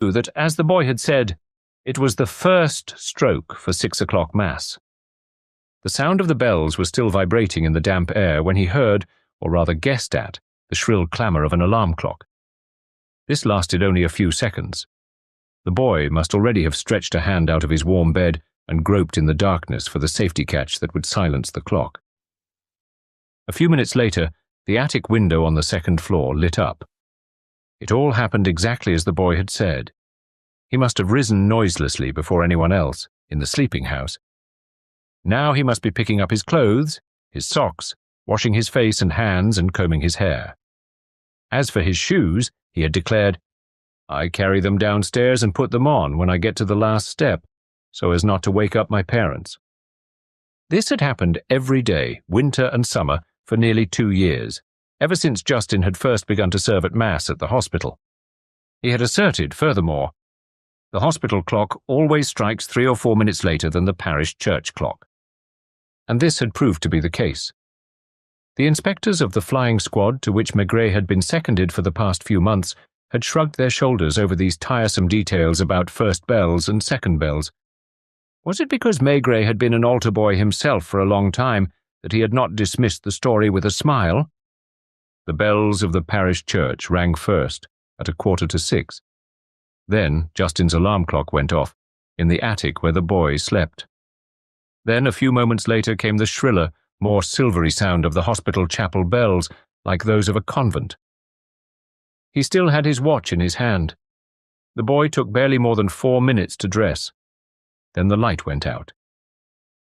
that, as the boy had said, it was the first stroke for 6 o'clock Mass. The sound of the bells was still vibrating in the damp air when he heard, or rather guessed at, the shrill clamour of an alarm clock. This lasted only a few seconds. The boy must already have stretched a hand out of his warm bed and groped in the darkness for the safety catch that would silence the clock. A few minutes later, the attic window on the second floor lit up. It all happened exactly as the boy had said. He must have risen noiselessly before anyone else, in the sleeping house. Now he must be picking up his clothes, his socks, washing his face and hands and combing his hair. As for his shoes, he had declared, "I carry them downstairs and put them on when I get to the last step, so as not to wake up my parents." This had happened every day, winter and summer, for nearly 2 years, ever since Justin had first begun to serve at Mass at the hospital. He had asserted, furthermore, the hospital clock always strikes 3 or 4 minutes later than the parish church clock. And this had proved to be the case. The inspectors of the flying squad to which Maigret had been seconded for the past few months had shrugged their shoulders over these tiresome details about first bells and second bells. Was it because Maigret had been an altar boy himself for a long time that he had not dismissed the story with a smile? The bells of the parish church rang first, at 5:45. Then Justin's alarm clock went off, in the attic where the boy slept. Then, a few moments later, came the shriller, more silvery sound of the hospital chapel bells, like those of a convent. He still had his watch in his hand. The boy took barely more than 4 minutes to dress. Then the light went out.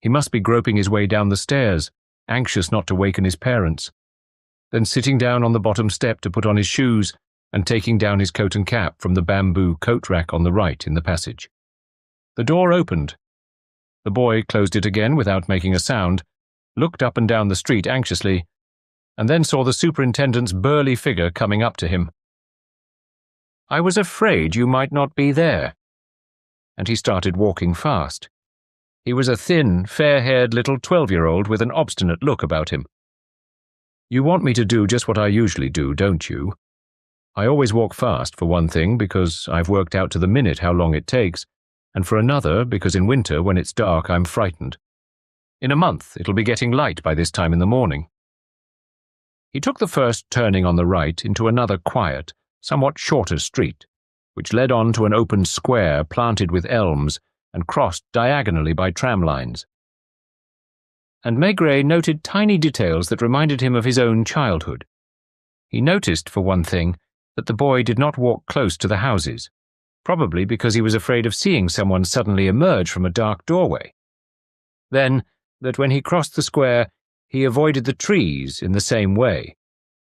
He must be groping his way down the stairs, anxious not to waken his parents. Then sitting down on the bottom step to put on his shoes, and taking down his coat and cap from the bamboo coat rack on the right in the passage. The door opened. The boy closed it again without making a sound, looked up and down the street anxiously, and then saw the superintendent's burly figure coming up to him. "I was afraid you might not be there." And he started walking fast. He was a thin, fair-haired little 12-year-old with an obstinate look about him. "You want me to do just what I usually do, don't you? I always walk fast, for one thing, because I've worked out to the minute how long it takes, and for another, because in winter, when it's dark, I'm frightened. In a month, it'll be getting light by this time in the morning." He took the first turning on the right into another quiet, somewhat shorter street, which led on to an open square planted with elms and crossed diagonally by tram lines. And Maigret noted tiny details that reminded him of his own childhood. He noticed, for one thing, that the boy did not walk close to the houses, probably because he was afraid of seeing someone suddenly emerge from a dark doorway. Then, that when he crossed the square, he avoided the trees in the same way,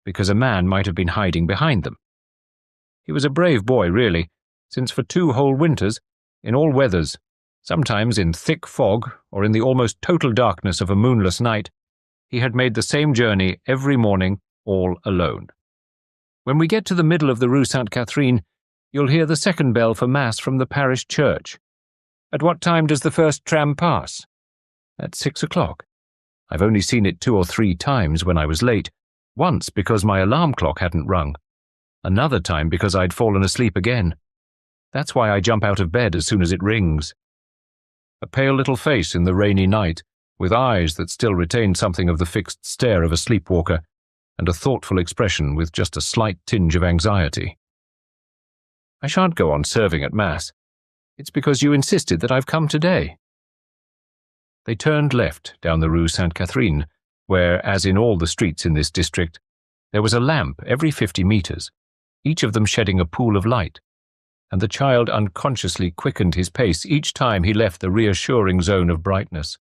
because a man might have been hiding behind them. He was a brave boy, really, since for 2 whole winters, in all weathers, sometimes in thick fog or in the almost total darkness of a moonless night, he had made the same journey every morning, all alone. "When we get to the middle of the Rue Sainte-Catherine, you'll hear the second bell for Mass from the parish church. At what time does the first tram pass?" "At 6 o'clock. I've only seen it 2 or 3 times when I was late, once because my alarm clock hadn't rung, another time because I'd fallen asleep again. That's why I jump out of bed as soon as it rings." A pale little face in the rainy night, with eyes that still retained something of the fixed stare of a sleepwalker, and a thoughtful expression with just a slight tinge of anxiety. "I shan't go on serving at Mass. It's because you insisted that I've come today." They turned left down the Rue Sainte-Catherine, where, as in all the streets in this district, there was a lamp every 50 meters, each of them shedding a pool of light, and the child unconsciously quickened his pace each time he left the reassuring zone of brightness.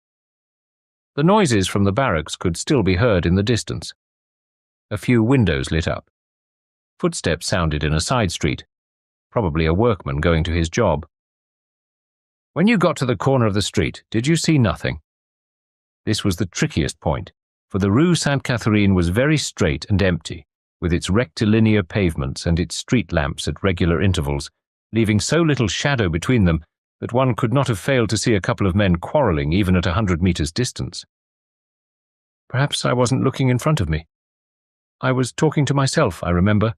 The noises from the barracks could still be heard in the distance. A few windows lit up. Footsteps sounded in a side street, probably a workman going to his job. "When you got to the corner of the street, did you see nothing?" This was the trickiest point, for the Rue Sainte-Catherine was very straight and empty, with its rectilinear pavements and its street lamps at regular intervals, leaving so little shadow between them that one could not have failed to see a couple of men quarrelling even at 100 meters distance. "Perhaps I wasn't looking in front of me. I was talking to myself, I remember.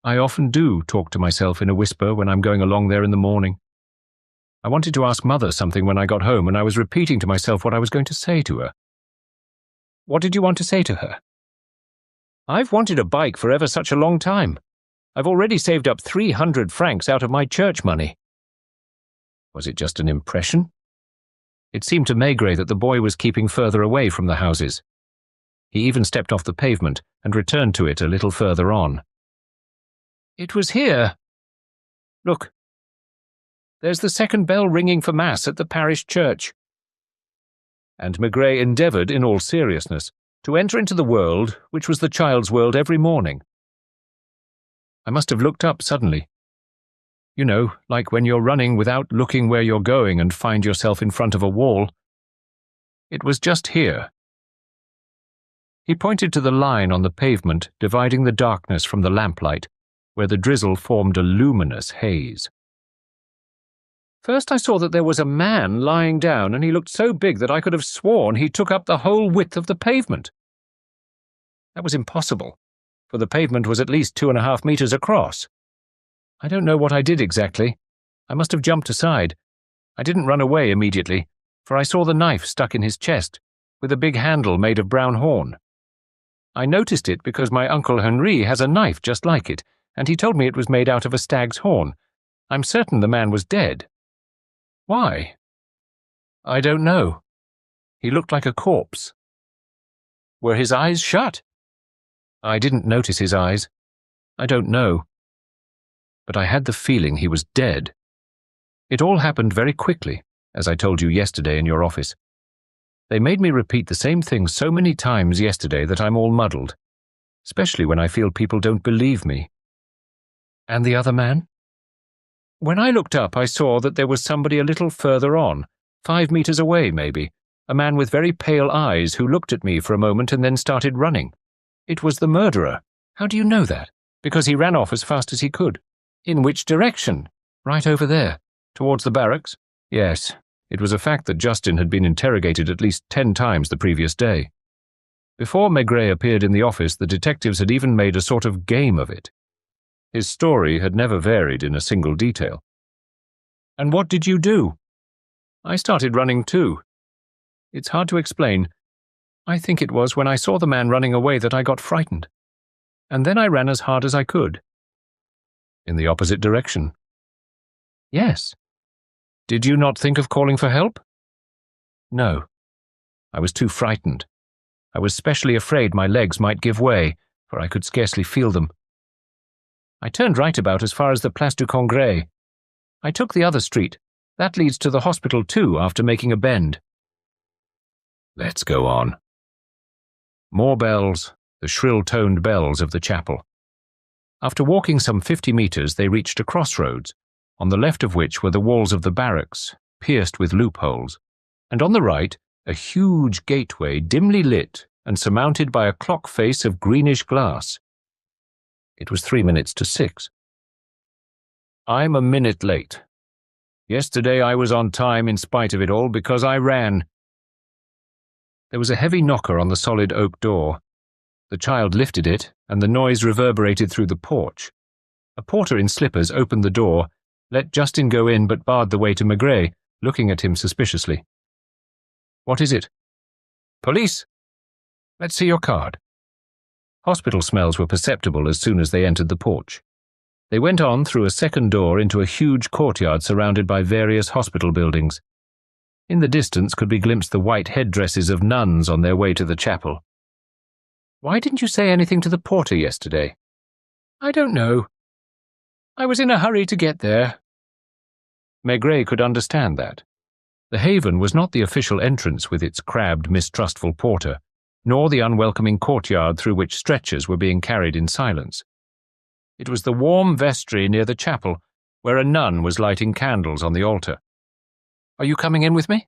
I often do talk to myself in a whisper when I'm going along there in the morning. I wanted to ask Mother something when I got home, and I was repeating to myself what I was going to say to her. What did you want to say to her? I've wanted a bike for ever such a long time. I've already saved up 300 francs out of my church money. Was it just an impression? It seemed to Maigret that the boy was keeping further away from the houses. He even stepped off the pavement and returned to it a little further on. It was here. Look. There's the second bell ringing for Mass at the parish church. And Maigret endeavoured, in all seriousness, to enter into the world which was the child's world every morning. I must have looked up suddenly. You know, like when you're running without looking where you're going and find yourself in front of a wall. It was just here. He pointed to the line on the pavement dividing the darkness from the lamplight, where the drizzle formed a luminous haze. First I saw that there was a man lying down, and he looked so big that I could have sworn he took up the whole width of the pavement. That was impossible, for the pavement was at least 2.5 meters across. I don't know what I did exactly. I must have jumped aside. I didn't run away immediately, for I saw the knife stuck in his chest, with a big handle made of brown horn. I noticed it because my Uncle Henri has a knife just like it, and he told me it was made out of a stag's horn. I'm certain the man was dead. Why? I don't know. He looked like a corpse. Were his eyes shut? I didn't notice his eyes. I don't know. But I had the feeling he was dead. It all happened very quickly, as I told you yesterday in your office. They made me repeat the same thing so many times yesterday that I'm all muddled, especially when I feel people don't believe me. And the other man? When I looked up, I saw that there was somebody a little further on, 5 meters away maybe, a man with very pale eyes who looked at me for a moment and then started running. It was the murderer. How do you know that? Because he ran off as fast as he could. In which direction? Right over there. Towards the barracks? Yes. It was a fact that Justin had been interrogated at least 10 times the previous day. Before Maigret appeared in the office, the detectives had even made a sort of game of it. His story had never varied in a single detail. And what did you do? I started running too. It's hard to explain. I think it was when I saw the man running away that I got frightened. And then I ran as hard as I could. In the opposite direction? Yes. Did you not think of calling for help? No. I was too frightened. I was specially afraid my legs might give way, for I could scarcely feel them. I turned right about as far as the Place du Congrès. I took the other street. That leads to the hospital too, after making a bend. Let's go on. More bells, the shrill-toned bells of the chapel. After walking some 50 meters, they reached a crossroads, on the left of which were the walls of the barracks, pierced with loopholes, and on the right, a huge gateway dimly lit and surmounted by a clock face of greenish glass. It was 3 minutes to 6. I'm a minute late. Yesterday I was on time in spite of it all because I ran. There was a heavy knocker on the solid oak door. The child lifted it, and the noise reverberated through the porch. A porter in slippers opened the door, let Justin go in but barred the way to Maigret, looking at him suspiciously. What is it? Police. Let's see your card. Hospital smells were perceptible as soon as they entered the porch. They went on through a second door into a huge courtyard surrounded by various hospital buildings. In the distance could be glimpsed the white headdresses of nuns on their way to the chapel. Why didn't you say anything to the porter yesterday? I don't know. I was in a hurry to get there. Maigret could understand that. The haven was not the official entrance with its crabbed, mistrustful porter, nor the unwelcoming courtyard through which stretchers were being carried in silence. It was the warm vestry near the chapel, where a nun was lighting candles on the altar. Are you coming in with me?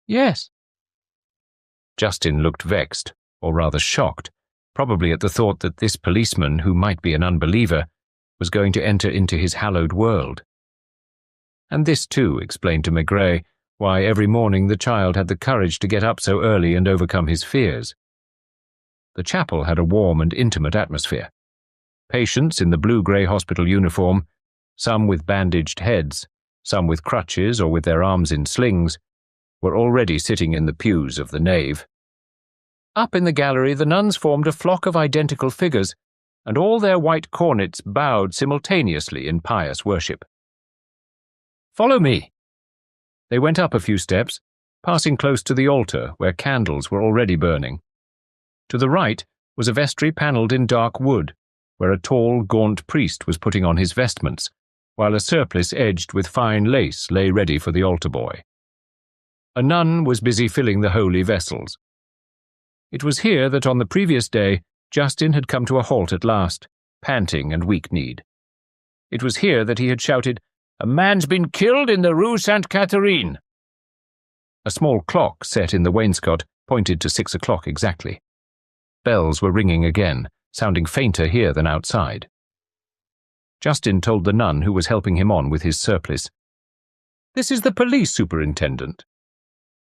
Yes. Justin looked vexed, or rather shocked, probably at the thought that this policeman, who might be an unbeliever, was going to enter into his hallowed world. And this, too, explained to Maigret why every morning the child had the courage to get up so early and overcome his fears. The chapel had a warm and intimate atmosphere. Patients in the blue-grey hospital uniform, some with bandaged heads, some with crutches or with their arms in slings, were already sitting in the pews of the nave. Up in the gallery the nuns formed a flock of identical figures, and all their white cornets bowed simultaneously in pious worship. "Follow me." They went up a few steps, passing close to the altar where candles were already burning. To the right was a vestry panelled in dark wood, where a tall, gaunt priest was putting on his vestments, while a surplice edged with fine lace lay ready for the altar boy. A nun was busy filling the holy vessels. It was here that on the previous day Justin had come to a halt at last, panting and weak-kneed. It was here that he had shouted, "A man's been killed in the Rue Sainte-Catherine." A small clock set in the wainscot pointed to 6 o'clock exactly. Bells were ringing again, sounding fainter here than outside. Justin told the nun who was helping him on with his surplice, "This is the police superintendent."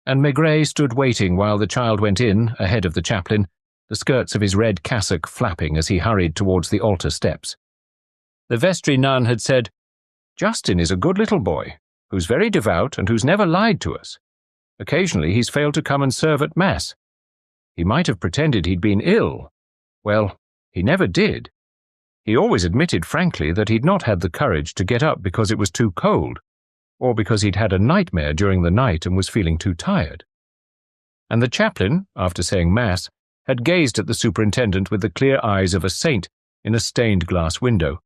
And Maigret stood waiting while the child went in, ahead of the chaplain, the skirts of his red cassock flapping as he hurried towards the altar steps. The vestry nun had said, "Justin is a good little boy, who's very devout and who's never lied to us. Occasionally he's failed to come and serve at Mass. He might have pretended he'd been ill. Well, he never did. He always admitted frankly that he'd not had the courage to get up because it was too cold, or because he'd had a nightmare during the night and was feeling too tired." And the chaplain, after saying Mass, had gazed at the superintendent with the clear eyes of a saint in a stained glass window.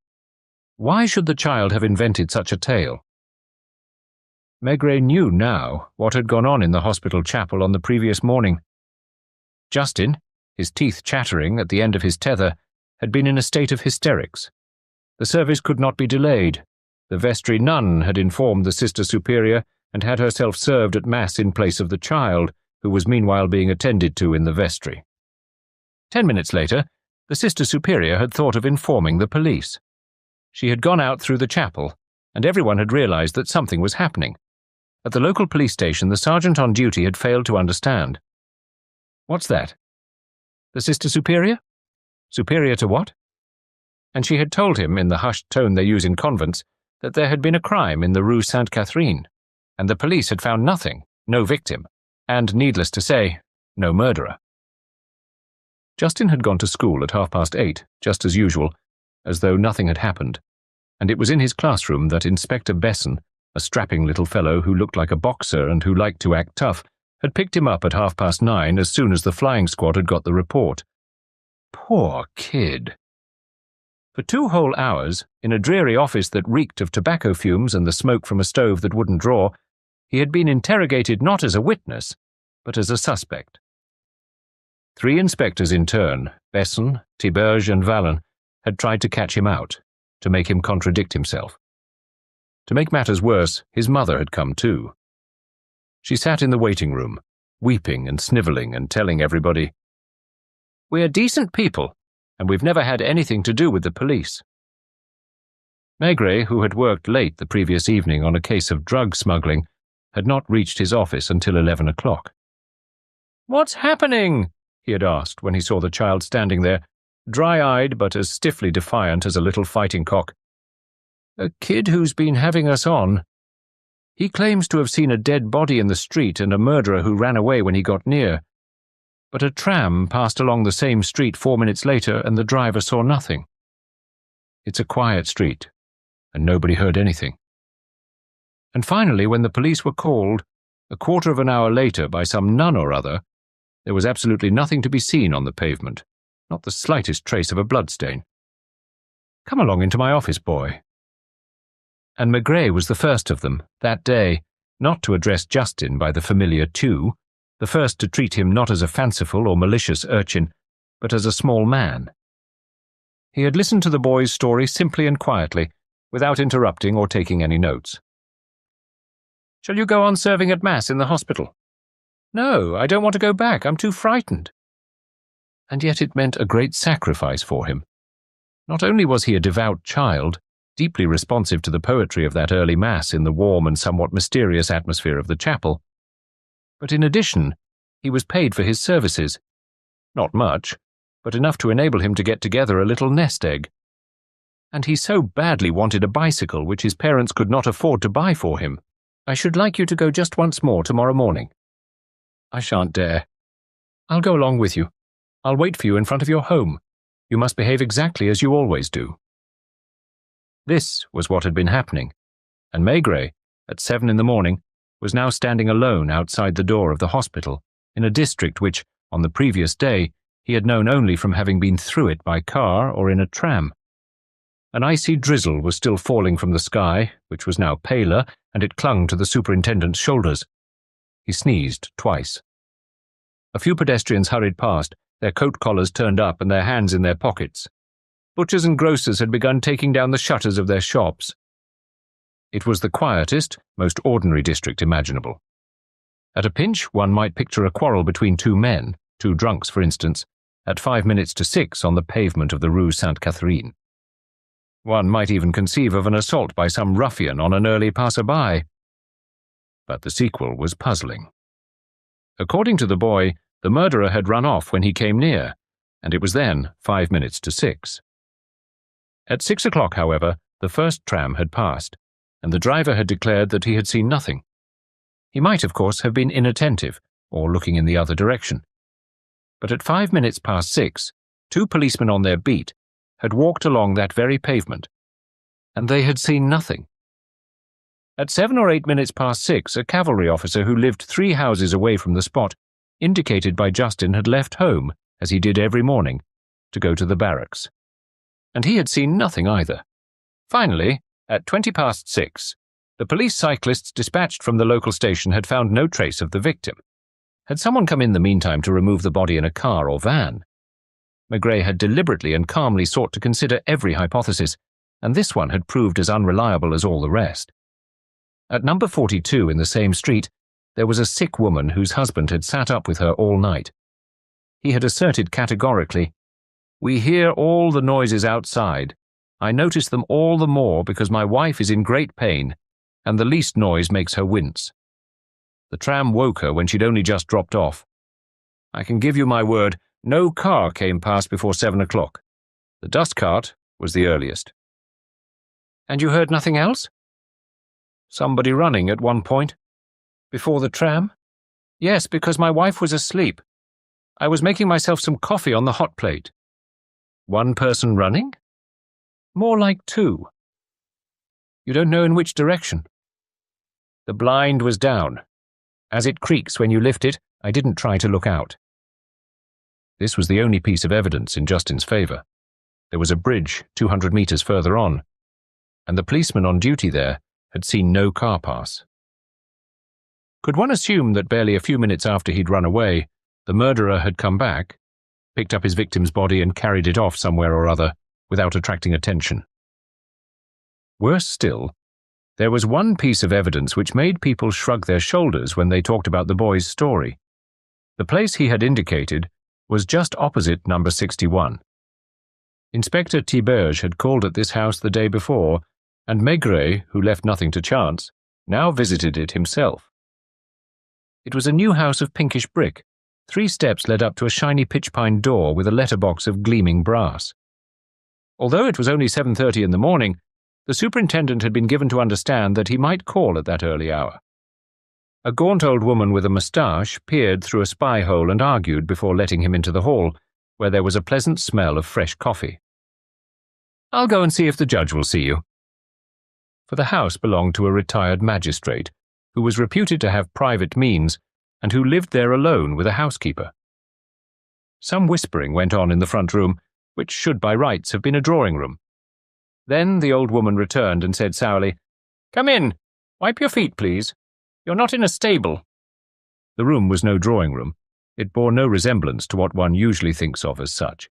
Why should the child have invented such a tale? Maigret knew now what had gone on in the hospital chapel on the previous morning. Justin, his teeth chattering at the end of his tether, had been in a state of hysterics. The service could not be delayed. The vestry nun had informed the Sister Superior and had herself served at Mass in place of the child, who was meanwhile being attended to in the vestry. 10 minutes later, the Sister Superior had thought of informing the police. She had gone out through the chapel, and everyone had realized that something was happening. At the local police station, the sergeant on duty had failed to understand. "What's that?" "The Sister Superior?" "Superior to what?" And she had told him, in the hushed tone they use in convents, that there had been a crime in the Rue Sainte-Catherine, and the police had found nothing, no victim, and, needless to say, no murderer. Justin had gone to school at 8:30, just as usual, as though nothing had happened, and it was in his classroom that Inspector Besson, a strapping little fellow who looked like a boxer and who liked to act tough, had picked him up at 9:30 as soon as the flying squad had got the report. Poor kid. For 2 whole hours, in a dreary office that reeked of tobacco fumes and the smoke from a stove that wouldn't draw, he had been interrogated not as a witness, but as a suspect. 3 inspectors in turn, Besson, Tiberge and Vallon, had tried to catch him out, to make him contradict himself. To make matters worse, his mother had come too. She sat in the waiting room, weeping and snivelling and telling everybody, "We're decent people, and we've never had anything to do with the police." Maigret, who had worked late the previous evening on a case of drug smuggling, had not reached his office until 11 o'clock. "What's happening?" he had asked when he saw the child standing there, dry-eyed but as stiffly defiant as a little fighting cock. "A kid who's been having us on. He claims to have seen a dead body in the street and a murderer who ran away when he got near. But a tram passed along the same street 4 minutes later and the driver saw nothing. It's a quiet street, and nobody heard anything. And finally, when the police were called, a quarter of an hour later by some nun or other, there was absolutely nothing to be seen on the pavement, not the slightest trace of a bloodstain. Come along into my office, boy." And Maigret was the first of them, that day, not to address Justin by the familiar tu, the first to treat him not as a fanciful or malicious urchin, but as a small man. He had listened to the boy's story simply and quietly, without interrupting or taking any notes. "Shall you go on serving at Mass in the hospital?" "No, I don't want to go back. I'm too frightened." And yet it meant a great sacrifice for him. Not only was he a devout child, deeply responsive to the poetry of that early Mass in the warm and somewhat mysterious atmosphere of the chapel, but in addition, he was paid for his services. Not much, but enough to enable him to get together a little nest egg, And he so badly wanted a bicycle which his parents could not afford to buy for him. I should like you to go just once more tomorrow morning. I shan't dare. I'll go along with you. I'll wait for you in front of your home. You must behave exactly as you always do. This was what had been happening, and Maigret, at 7 in the morning, was now standing alone outside the door of the hospital in a district which, on the previous day, he had known only from having been through it by car or in a tram. An icy drizzle was still falling from the sky, which was now paler, and it clung to the superintendent's shoulders. He sneezed twice. A few pedestrians hurried past, their coat collars turned up and their hands in their pockets. Butchers and grocers had begun taking down the shutters of their shops. It was the quietest, most ordinary district imaginable. At a pinch, one might picture a quarrel between two men, two drunks for instance, at 5 minutes to 6 on the pavement of the Rue Sainte-Catherine. One might even conceive of an assault by some ruffian on an early passer-by. But the sequel was puzzling. According to the boy, the murderer had run off when he came near, and it was then 5 minutes to 6. At 6 o'clock, however, the first tram had passed, and the driver had declared that he had seen nothing. He might, of course, have been inattentive, or looking in the other direction. But at 5 minutes past 6, 2 policemen on their beat had walked along that very pavement, and they had seen nothing. At 7 or 8 minutes past 6, a cavalry officer who lived 3 houses away from the spot, indicated by Justin, had left home, as he did every morning, to go to the barracks. And he had seen nothing either. Finally, at 20 past 6, the police cyclists dispatched from the local station had found no trace of the victim. Had someone come in the meantime to remove the body in a car or van? Maigret had deliberately and calmly sought to consider every hypothesis, and this one had proved as unreliable as all the rest. At number 42 in the same street, there was a sick woman whose husband had sat up with her all night. He had asserted categorically, "We hear all the noises outside. I notice them all the more because my wife is in great pain, and the least noise makes her wince. The tram woke her when she'd only just dropped off. I can give you my word, no car came past before 7 o'clock. The dust cart was the earliest." "And you heard nothing else?" "Somebody running at one point." "Before the tram?" "Yes, because my wife was asleep. I was making myself some coffee on the hot plate." "One person running?" "More like 2. "You don't know in which direction?" "The blind was down. As it creaks when you lift it, I didn't try to look out." This was the only piece of evidence in Justin's favor. There was a bridge 200 meters further on, and the policeman on duty there had seen no car pass. Could one assume that barely a few minutes after he'd run away, the murderer had come back, picked up his victim's body and carried it off somewhere or other, without attracting attention? Worse still, there was one piece of evidence which made people shrug their shoulders when they talked about the boy's story. The place he had indicated was just opposite number 61. Inspector Tiberge had called at this house the day before, and Maigret, who left nothing to chance, now visited it himself. It was a new house of pinkish brick. 3 steps led up to a shiny pitch-pine door with a letterbox of gleaming brass. Although it was only 7:30 in the morning, the superintendent had been given to understand that he might call at that early hour. A gaunt old woman with a moustache peered through a spy hole and argued before letting him into the hall, where there was a pleasant smell of fresh coffee. "I'll go and see if the judge will see you." For the house belonged to a retired magistrate, who was reputed to have private means, and who lived there alone with a housekeeper. Some whispering went on in the front room, which should by rights have been a drawing room. Then the old woman returned and said sourly, "Come in. Wipe your feet, please. You're not in a stable." The room was no drawing room. It bore no resemblance to what one usually thinks of as such.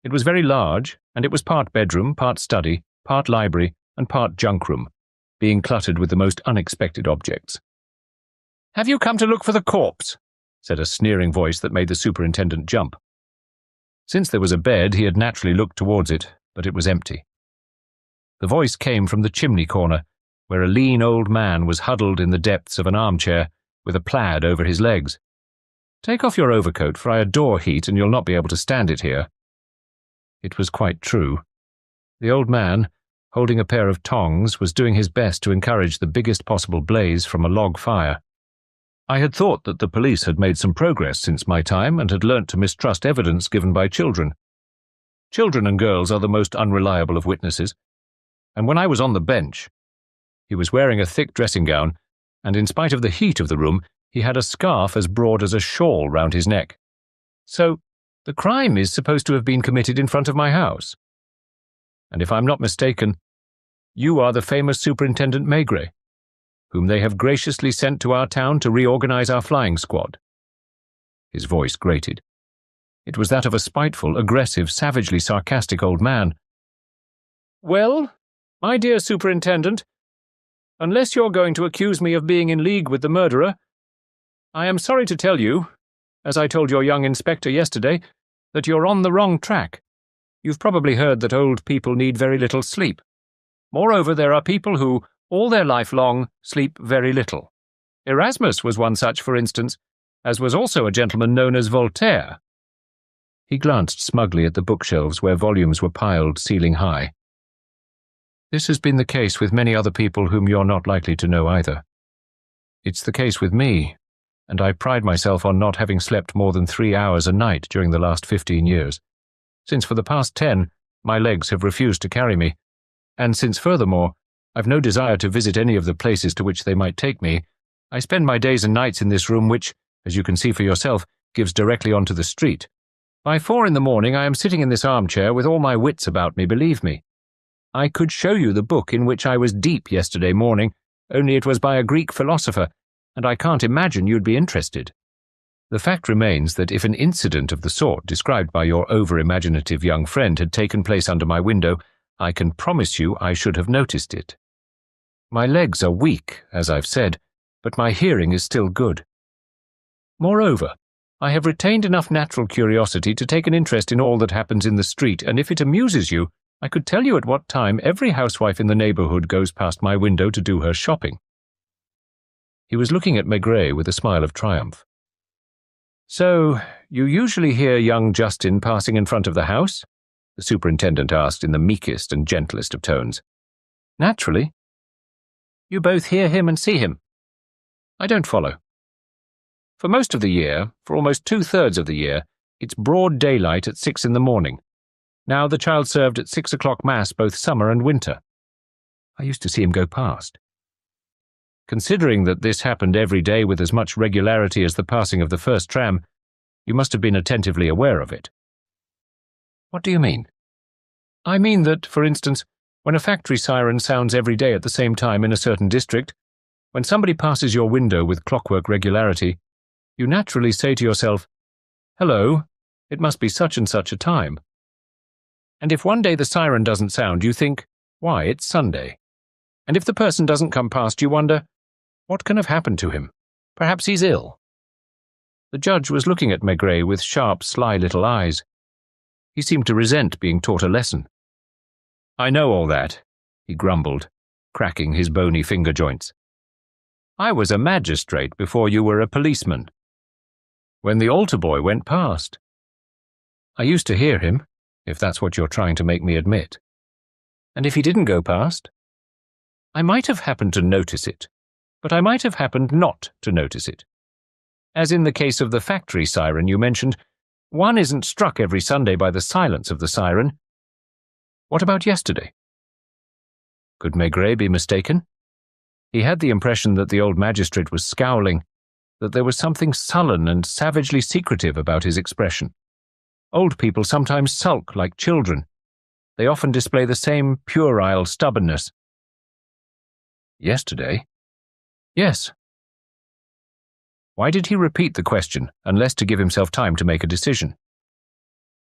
It was very large, and it was part bedroom, part study, part library, and part junk room, being cluttered with the most unexpected objects. "Have you come to look for the corpse?" said a sneering voice that made the superintendent jump. Since there was a bed, he had naturally looked towards it, but it was empty. The voice came from the chimney corner, where a lean old man was huddled in the depths of an armchair, with a plaid over his legs. "Take off your overcoat, for I adore heat, and you'll not be able to stand it here." It was quite true. The old man, holding a pair of tongs, was doing his best to encourage the biggest possible blaze from a log fire. I had thought that the police had made some progress since my time and had learnt to mistrust evidence given by children. Children and girls are the most unreliable of witnesses, and when I was on the bench, he was wearing a thick dressing gown, and in spite of the heat of the room, he had a scarf as broad as a shawl round his neck. So, the crime is supposed to have been committed in front of my house. And if I'm not mistaken, you are the famous Superintendent Maigret, whom they have graciously sent to our town to reorganize our flying squad. His voice grated. It was that of a spiteful, aggressive, savagely sarcastic old man. Well, my dear Superintendent, unless you're going to accuse me of being in league with the murderer, I am sorry to tell you, as I told your young inspector yesterday, that you're on the wrong track. You've probably heard that old people need very little sleep. Moreover, there are people who, all their life long, sleep very little. Erasmus was one such, for instance, as was also a gentleman known as Voltaire. He glanced smugly at the bookshelves where volumes were piled ceiling high. This has been the case with many other people whom you're not likely to know either. It's the case with me, and I pride myself on not having slept more than 3 hours a night during the last 15 years, since for the past 10 my legs have refused to carry me, and since furthermore I've no desire to visit any of the places to which they might take me, I spend my days and nights in this room which, as you can see for yourself, gives directly onto the street. By 4 in the morning I am sitting in this armchair with all my wits about me, believe me. I could show you the book in which I was deep yesterday morning, only it was by a Greek philosopher, and I can't imagine you'd be interested. The fact remains that if an incident of the sort described by your over-imaginative young friend had taken place under my window, I can promise you I should have noticed it. My legs are weak, as I've said, but my hearing is still good. Moreover, I have retained enough natural curiosity to take an interest in all that happens in the street, and if it amuses you, I could tell you at what time every housewife in the neighbourhood goes past my window to do her shopping. He was looking at Maigret with a smile of triumph. So, you usually hear young Justin passing in front of the house? The superintendent asked in the meekest and gentlest of tones. Naturally. You both hear him and see him. I don't follow. For most of the year, for almost 2/3 of the year, it's broad daylight at 6 in the morning. Now the child served at 6 o'clock Mass both summer and winter. I used to see him go past. Considering that this happened every day with as much regularity as the passing of the first tram, you must have been attentively aware of it. What do you mean? I mean that, for instance, when a factory siren sounds every day at the same time in a certain district, when somebody passes your window with clockwork regularity, you naturally say to yourself, "Hello, it must be such and such a time." And if one day the siren doesn't sound, you think, "Why, it's Sunday." And if the person doesn't come past, you wonder, what can have happened to him? Perhaps he's ill. The judge was looking at Maigret with sharp, sly little eyes. He seemed to resent being taught a lesson. I know all that, he grumbled, cracking his bony finger joints. I was a magistrate before you were a policeman. When the altar boy went past. I used to hear him, if that's what you're trying to make me admit. And if he didn't go past? I might have happened to notice it, but I might have happened not to notice it. As in the case of the factory siren you mentioned, one isn't struck every Sunday by the silence of the siren. What about yesterday? Could Maigret be mistaken? He had the impression that the old magistrate was scowling, that there was something sullen and savagely secretive about his expression. Old people sometimes sulk like children. They often display the same puerile stubbornness. Yesterday? Yes. Why did he repeat the question, unless to give himself time to make a decision?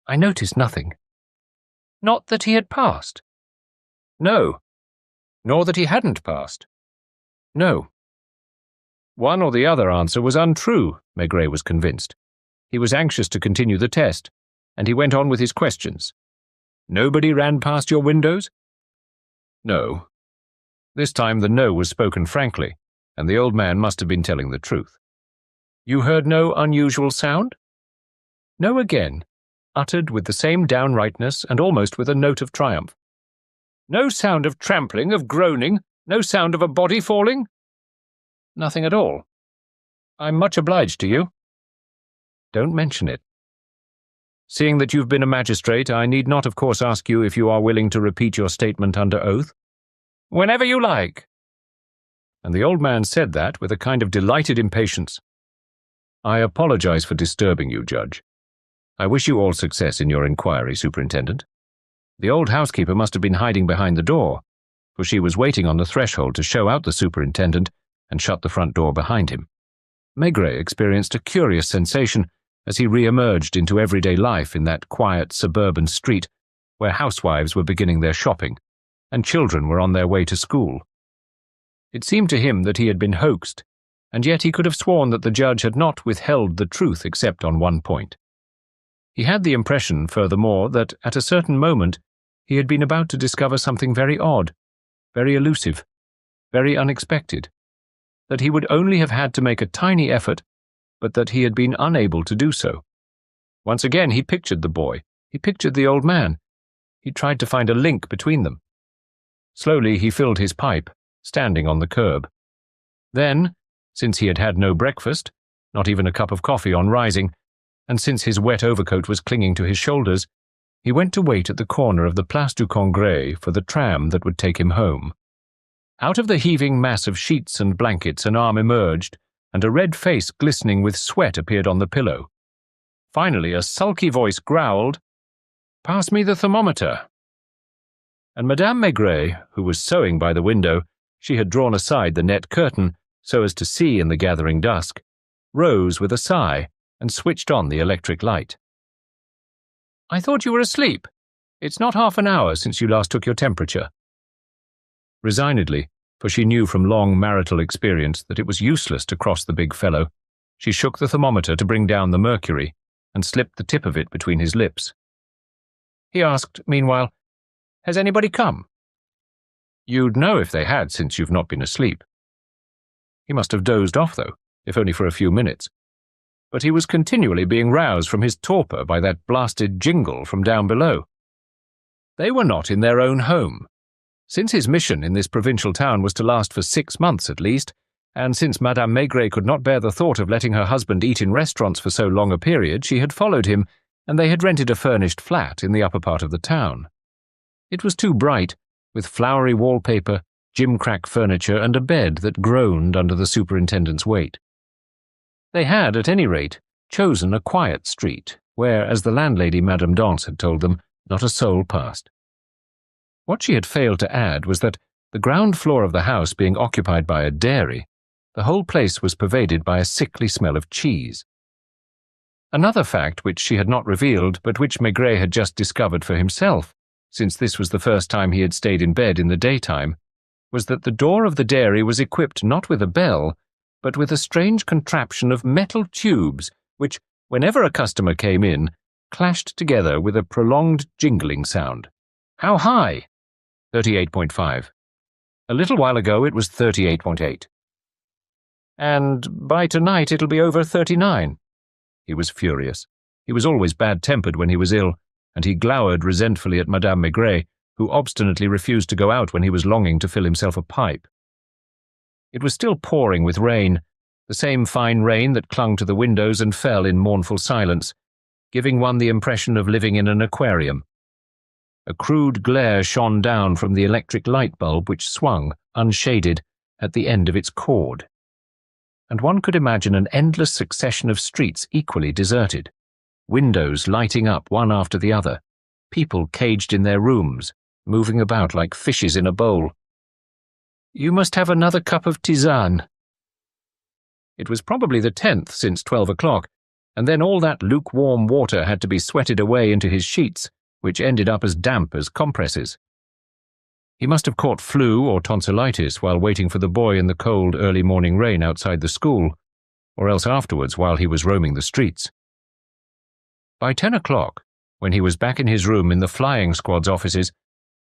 I noticed nothing. Not that he had passed? No. Nor that he hadn't passed? No. One or the other answer was untrue, Maigret was convinced. He was anxious to continue the test, and he went on with his questions. Nobody ran past your windows? No. This time the no was spoken frankly, and the old man must have been telling the truth. You heard no unusual sound? No again, uttered with the same downrightness and almost with a note of triumph. No sound of trampling, of groaning, no sound of a body falling? Nothing at all. I'm much obliged to you. Don't mention it. Seeing that you've been a magistrate, I need not of course ask you if you are willing to repeat your statement under oath. Whenever you like. And the old man said that with a kind of delighted impatience. I apologize for disturbing you, Judge. I wish you all success in your inquiry, Superintendent. The old housekeeper must have been hiding behind the door, for she was waiting on the threshold to show out the superintendent and shut the front door behind him. Maigret experienced a curious sensation as he re-emerged into everyday life in that quiet suburban street where housewives were beginning their shopping and children were on their way to school. It seemed to him that he had been hoaxed, and yet he could have sworn that the judge had not withheld the truth except on one point. He had the impression, furthermore, that at a certain moment he had been about to discover something very odd, very elusive, very unexpected, that he would only have had to make a tiny effort, but that he had been unable to do so. Once again he pictured the boy, he pictured the old man. He tried to find a link between them. Slowly he filled his pipe, standing on the curb. Then, since he had had no breakfast, not even a cup of coffee on rising, and since his wet overcoat was clinging to his shoulders, he went to wait at the corner of the Place du Congrès for the tram that would take him home. Out of the heaving mass of sheets and blankets an arm emerged, and a red face glistening with sweat appeared on the pillow. Finally a sulky voice growled, "Pass me the thermometer." And Madame Maigret, who was sewing by the window, she had drawn aside the net curtain so as to see in the gathering dusk, rose with a sigh and switched on the electric light. "I thought you were asleep. It's not half an hour since you last took your temperature." Resignedly, for she knew from long marital experience that it was useless to cross the big fellow, she shook the thermometer to bring down the mercury and slipped the tip of it between his lips. He asked, meanwhile, "Has anybody come?" "You'd know if they had, since you've not been asleep." He must have dozed off, though, if only for a few minutes. But he was continually being roused from his torpor by that blasted jingle from down below. They were not in their own home. Since his mission in this provincial town was to last for 6 months at least, and since Madame Maigret could not bear the thought of letting her husband eat in restaurants for so long a period, she had followed him, and they had rented a furnished flat in the upper part of the town. It was too bright, with flowery wallpaper, gimcrack furniture, and a bed that groaned under the superintendent's weight. They had, at any rate, chosen a quiet street, where, as the landlady Madame Danse had told them, not a soul passed. What she had failed to add was that, the ground floor of the house being occupied by a dairy, the whole place was pervaded by a sickly smell of cheese. Another fact which she had not revealed, but which Maigret had just discovered for himself, since this was the first time he had stayed in bed in the daytime, was that the door of the dairy was equipped not with a bell, but with a strange contraption of metal tubes which, whenever a customer came in, clashed together with a prolonged jingling sound. How high? 38.5. A little while ago it was 38.8. And by tonight it'll be over 39. He was furious. He was always bad-tempered when he was ill, and he glowered resentfully at Madame Maigret, who obstinately refused to go out when he was longing to fill himself a pipe. It was still pouring with rain, the same fine rain that clung to the windows and fell in mournful silence, giving one the impression of living in an aquarium. A crude glare shone down from the electric light bulb which swung, unshaded, at the end of its cord. And one could imagine an endless succession of streets equally deserted, windows lighting up one after the other, people caged in their rooms, moving about like fishes in a bowl. "You must have another cup of tisane." It was probably the 10th since 12 o'clock, and then all that lukewarm water had to be sweated away into his sheets, which ended up as damp as compresses. He must have caught flu or tonsillitis while waiting for the boy in the cold early morning rain outside the school, or else afterwards while he was roaming the streets. By 10 o'clock, when he was back in his room in the flying squad's offices,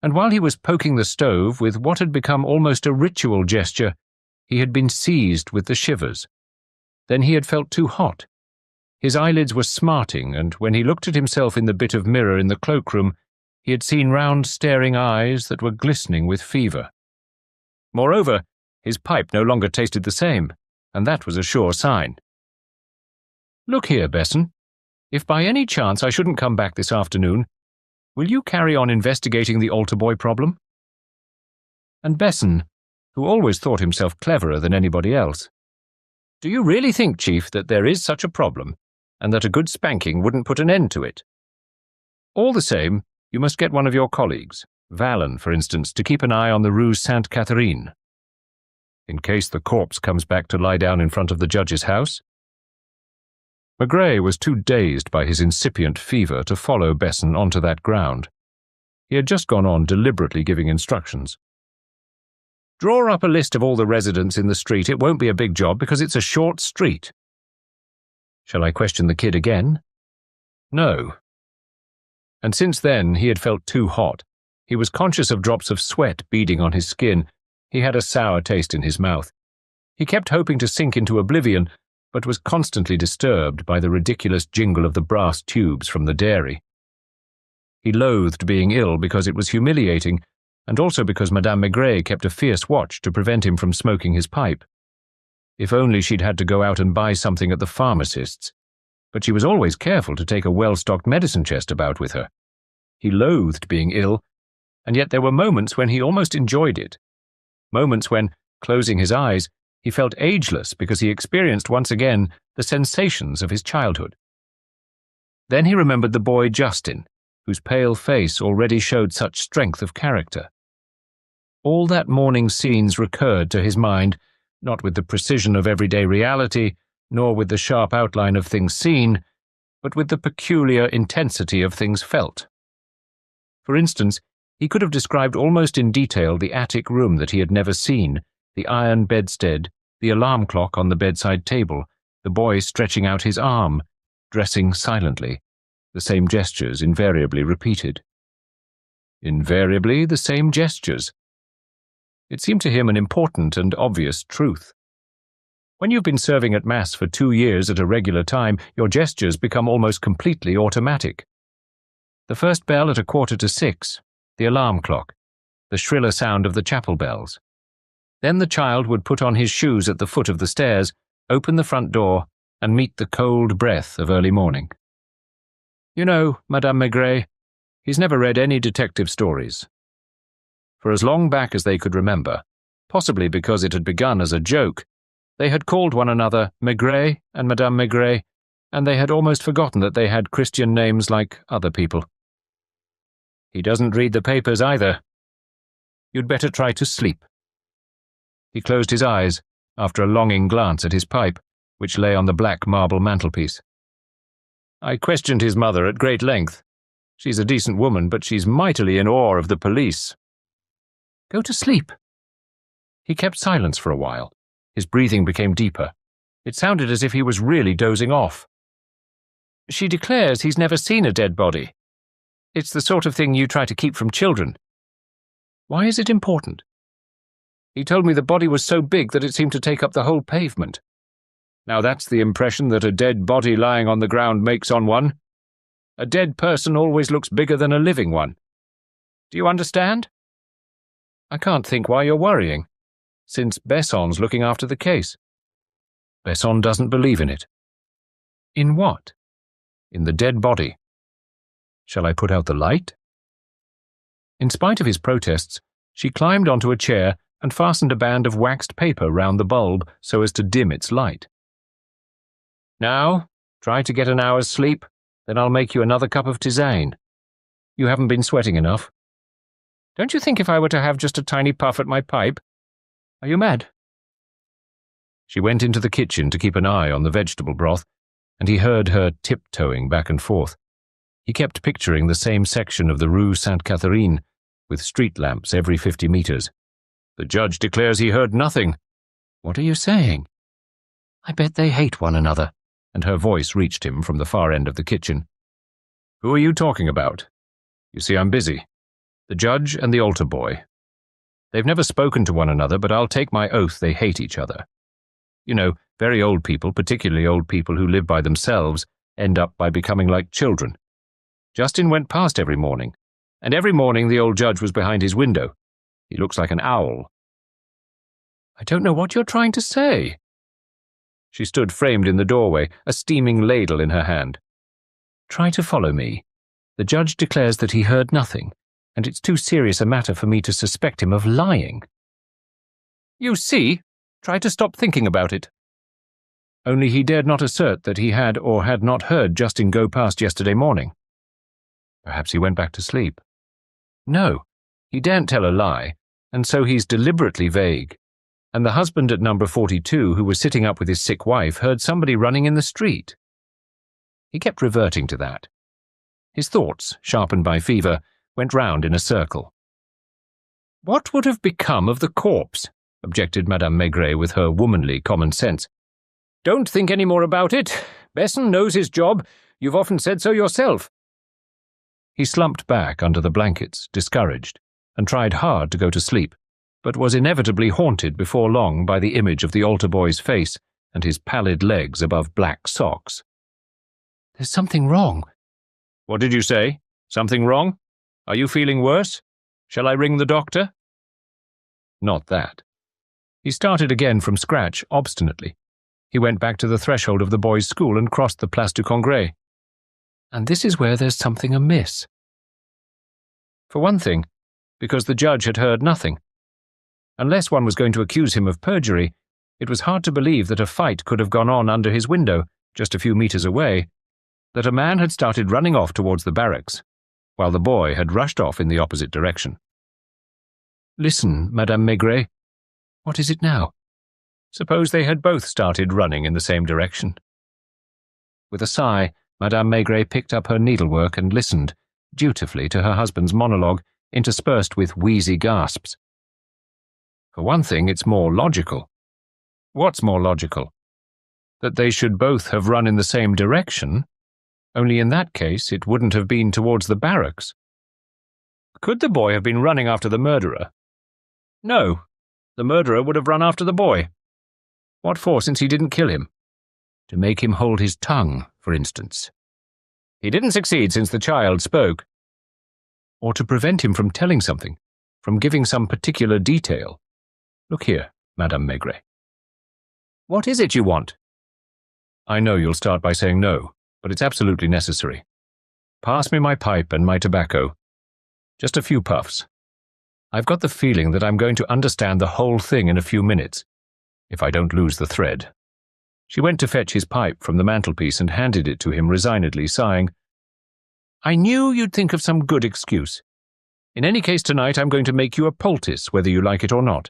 and while he was poking the stove with what had become almost a ritual gesture, he had been seized with the shivers. Then he had felt too hot. His eyelids were smarting, and when he looked at himself in the bit of mirror in the cloakroom, He had seen round, staring eyes that were glistening with fever. Moreover, his pipe no longer tasted the same, and that was a sure sign. "Look here, Besson. If by any chance I shouldn't come back this afternoon, will you carry on investigating the altar boy problem?" And Besson, who always thought himself cleverer than anybody else, "Do you really think, Chief, that there is such a problem, and that a good spanking wouldn't put an end to it? All the same, you must get one of your colleagues, Vallon, for instance, to keep an eye on the Rue Sainte-Catherine, in case the corpse comes back to lie down in front of the judge's house." Maigret was too dazed by his incipient fever to follow Besson onto that ground. He had just gone on deliberately giving instructions. "Draw up a list of all the residents in the street. It won't be a big job because it's a short street." "Shall I question the kid again?" "No." And since then he had felt too hot. He was conscious of drops of sweat beading on his skin. He had a sour taste in his mouth. He kept hoping to sink into oblivion, but was constantly disturbed by the ridiculous jingle of the brass tubes from the dairy. He loathed being ill because it was humiliating, and also because Madame Maigret kept a fierce watch to prevent him from smoking his pipe. If only she'd had to go out and buy something at the pharmacist's. But she was always careful to take a well-stocked medicine chest about with her. He loathed being ill, and yet there were moments when he almost enjoyed it. Moments when, closing his eyes, he felt ageless because he experienced once again the sensations of his childhood. Then he remembered the boy Justin, whose pale face already showed such strength of character. All that morning's scenes recurred to his mind, not with the precision of everyday reality, nor with the sharp outline of things seen, but with the peculiar intensity of things felt. For instance, he could have described almost in detail the attic room that he had never seen, the iron bedstead, the alarm clock on the bedside table, the boy stretching out his arm, dressing silently, the same gestures invariably repeated. Invariably the same gestures. It seemed to him an important and obvious truth. When you've been serving at Mass for 2 years at a regular time, your gestures become almost completely automatic. The first bell at 6:15, the alarm clock, the shriller sound of the chapel bells. Then the child would put on his shoes at the foot of the stairs, open the front door, and meet the cold breath of early morning. "You know, Madame Maigret, he's never read any detective stories." For as long back as they could remember, possibly because it had begun as a joke, they had called one another Maigret and Madame Maigret, and they had almost forgotten that they had Christian names like other people. "He doesn't read the papers either. You'd better try to sleep." He closed his eyes after a longing glance at his pipe, which lay on the black marble mantelpiece. "I questioned his mother at great length. She's a decent woman, but she's mightily in awe of the police." "Go to sleep." He kept silence for a while. His breathing became deeper. It sounded as if he was really dozing off. "She declares he's never seen a dead body. It's the sort of thing you try to keep from children." "Why is it important?" "He told me the body was so big that it seemed to take up the whole pavement. Now that's the impression that a dead body lying on the ground makes on one. A dead person always looks bigger than a living one. Do you understand?" "I can't think why you're worrying, since Besson's looking after the case." "Besson doesn't believe in it." "In what?" "In the dead body." "Shall I put out the light?" In spite of his protests, she climbed onto a chair and fastened a band of waxed paper round the bulb so as to dim its light. "Now, try to get an hour's sleep, then I'll make you another cup of tisane. You haven't been sweating enough. Don't you think if I were to have just a tiny puff at my pipe? Are you mad?" She went into the kitchen to keep an eye on the vegetable broth, and he heard her tiptoeing back and forth. He kept picturing the same section of the Rue Sainte-Catherine, with street lamps every 50 meters. "The judge declares he heard nothing." "What are you saying?" "I bet they hate one another," and her voice reached him from the far end of the kitchen. "Who are you talking about? You see, I'm busy. The judge and the altar boy. They've never spoken to one another, but I'll take my oath they hate each other. You know, very old people, particularly old people who live by themselves, end up by becoming like children. Justin went past every morning. And every morning the old judge was behind his window. He looks like an owl." "I don't know what you're trying to say." She stood framed in the doorway, a steaming ladle in her hand. "Try to follow me. The judge declares that he heard nothing, and it's too serious a matter for me to suspect him of lying." "You see? Try to stop thinking about it." Only he dared not assert that he had or had not heard Justin go past yesterday morning. Perhaps he went back to sleep. No, he daren't tell a lie, and so he's deliberately vague. And the husband at number 42, who was sitting up with his sick wife, heard somebody running in the street. He kept reverting to that. His thoughts, sharpened by fever, went round in a circle. "What would have become of the corpse?" objected Madame Maigret with her womanly common sense. "Don't think any more about it. Besson knows his job. You've often said so yourself." He slumped back under the blankets, discouraged, and tried hard to go to sleep, but was inevitably haunted before long by the image of the altar boy's face and his pallid legs above black socks. "There's something wrong." "What did you say? Something wrong? Are you feeling worse? Shall I ring the doctor?" Not that. He started again from scratch, obstinately. He went back to the threshold of the boys' school and crossed the Place du Congrès. And this is where there's something amiss. For one thing, because the judge had heard nothing. Unless one was going to accuse him of perjury, it was hard to believe that a fight could have gone on under his window, just a few meters away, that a man had started running off towards the barracks, while the boy had rushed off in the opposite direction. "Listen, Madame Maigret. What is it now? Suppose they had both started running in the same direction." With a sigh, Madame Maigret picked up her needlework and listened, dutifully, to her husband's monologue, interspersed with wheezy gasps. "For one thing, it's more logical." "What's more logical?" "That they should both have run in the same direction, only in that case it wouldn't have been towards the barracks." "Could the boy have been running after the murderer?" "No, the murderer would have run after the boy." "What for, since he didn't kill him?" "To make him hold his tongue, for instance." "He didn't succeed since the child spoke." "Or to prevent him from telling something, from giving some particular detail. Look here, Madame Maigret." "What is it you want?" "I know you'll start by saying no, but it's absolutely necessary. Pass me my pipe and my tobacco. Just a few puffs. I've got the feeling that I'm going to understand the whole thing in a few minutes, if I don't lose the thread." She went to fetch his pipe from the mantelpiece and handed it to him resignedly, sighing, "I knew you'd think of some good excuse. In any case tonight I'm going to make you a poultice, whether you like it or not."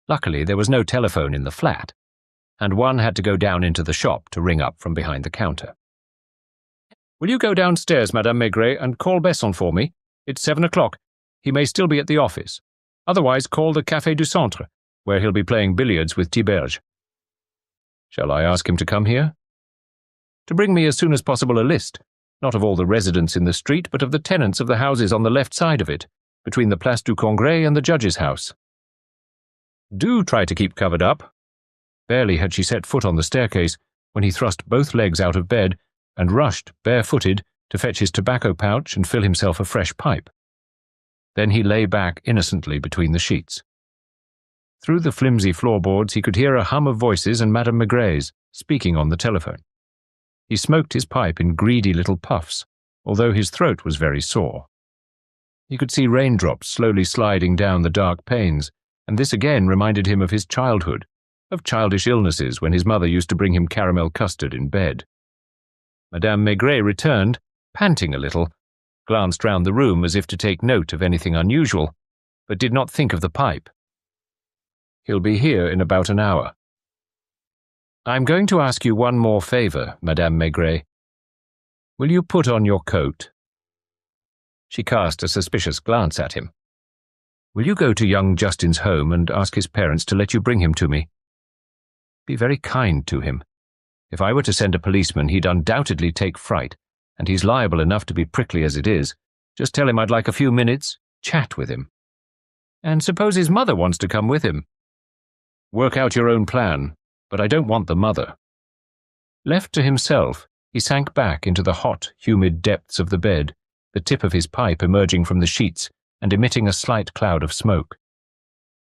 Luckily there was no telephone in the flat, and one had to go down into the shop to ring up from behind the counter. "Will you go downstairs, Madame Maigret, and call Besson for me? It's 7 o'clock. He may still be at the office. Otherwise call the Café du Centre, where he'll be playing billiards with Tiberge." "Shall I ask him to come here?" "To bring me as soon as possible a list, not of all the residents in the street, but of the tenants of the houses on the left side of it, between the Place du Congrès and the judge's house. Do try to keep covered up." Barely had she set foot on the staircase when he thrust both legs out of bed and rushed, barefooted, to fetch his tobacco pouch and fill himself a fresh pipe. Then he lay back innocently between the sheets. Through the flimsy floorboards he could hear a hum of voices and Madame Maigret's speaking on the telephone. He smoked his pipe in greedy little puffs, although his throat was very sore. He could see raindrops slowly sliding down the dark panes, and this again reminded him of his childhood, of childish illnesses when his mother used to bring him caramel custard in bed. Madame Maigret returned, panting a little, glanced round the room as if to take note of anything unusual, but did not think of the pipe. "He'll be here in about an hour." "I'm going to ask you one more favor, Madame Maigret. Will you put on your coat?" She cast a suspicious glance at him. "Will you go to young Justin's home and ask his parents to let you bring him to me? Be very kind to him. If I were to send a policeman, he'd undoubtedly take fright, and he's liable enough to be prickly as it is. Just tell him I'd like a few minutes, chat with him. And suppose his mother wants to come with him? Work out your own plan, but I don't want the mother." Left to himself, he sank back into the hot, humid depths of the bed the tip of his pipe emerging from the sheets and emitting a slight cloud of smoke.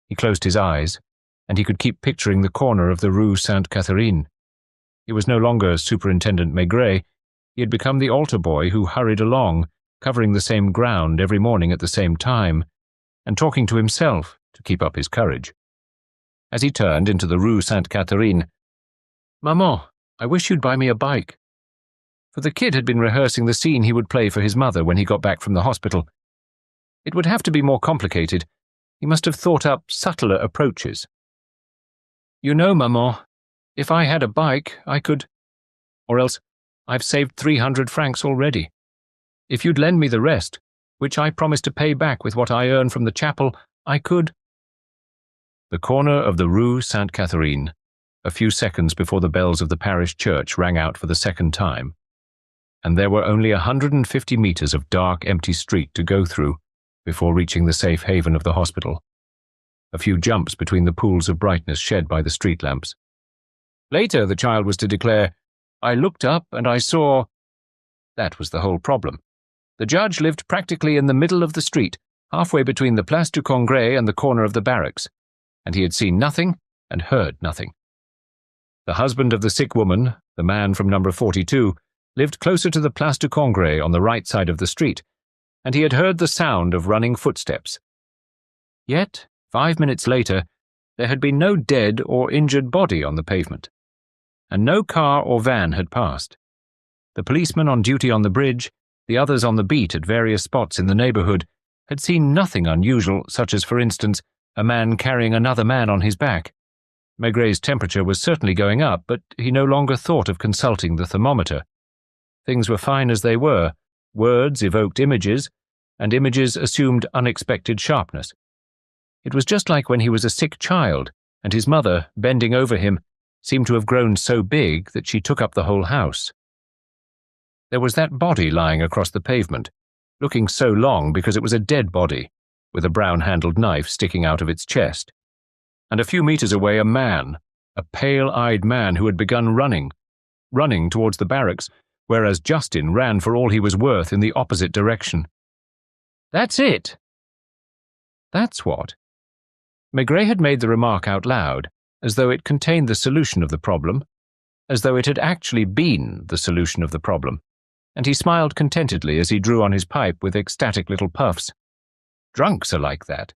He closed his eyes, and he could keep picturing the corner of the Rue Sainte-Catherine. He was no longer Superintendent Maigret. He had become the altar boy who hurried along, covering the same ground every morning at the same time, and talking to himself to keep up his courage. As he turned into the Rue Sainte-Catherine, "Maman, I wish you'd buy me a bike." For the kid had been rehearsing the scene he would play for his mother when he got back from the hospital. It would have to be more complicated. He must have thought up subtler approaches. "You know, Maman, if I had a bike, I could... Or else, I've saved 300 francs already. If you'd lend me the rest, which I promise to pay back with what I earn from the chapel, I could..." The corner of the Rue Sainte-Catherine, a few seconds before the bells of the parish church rang out for the second time, and there were only 150 meters of dark, empty street to go through before reaching the safe haven of the hospital. A few jumps between the pools of brightness shed by the street lamps. Later, the child was to declare, "I looked up and I saw..." That was the whole problem. The judge lived practically in the middle of the street, halfway between the Place du Congrès and the corner of the barracks, and he had seen nothing and heard nothing. The husband of the sick woman, the man from number 42, lived closer to the Place du Congrès on the right side of the street, and he had heard the sound of running footsteps. Yet, 5 minutes later, there had been no dead or injured body on the pavement, and no car or van had passed. The policeman on duty on the bridge, the others on the beat at various spots in the neighborhood, had seen nothing unusual, such as, for instance, a man carrying another man on his back. Maigret's temperature was certainly going up, but he no longer thought of consulting the thermometer. Things were fine as they were. Words evoked images, and images assumed unexpected sharpness. It was just like when he was a sick child, and his mother, bending over him, seemed to have grown so big that she took up the whole house. There was that body lying across the pavement, looking so long because it was a dead body, with a brown-handled knife sticking out of its chest. And a few meters away a man, a pale-eyed man who had begun running towards the barracks, whereas Justin ran for all he was worth in the opposite direction. "That's it!" That's what? Maigret had made the remark out loud, as though it contained the solution of the problem, as though it had actually been the solution of the problem, and he smiled contentedly as he drew on his pipe with ecstatic little puffs. Drunks are like that.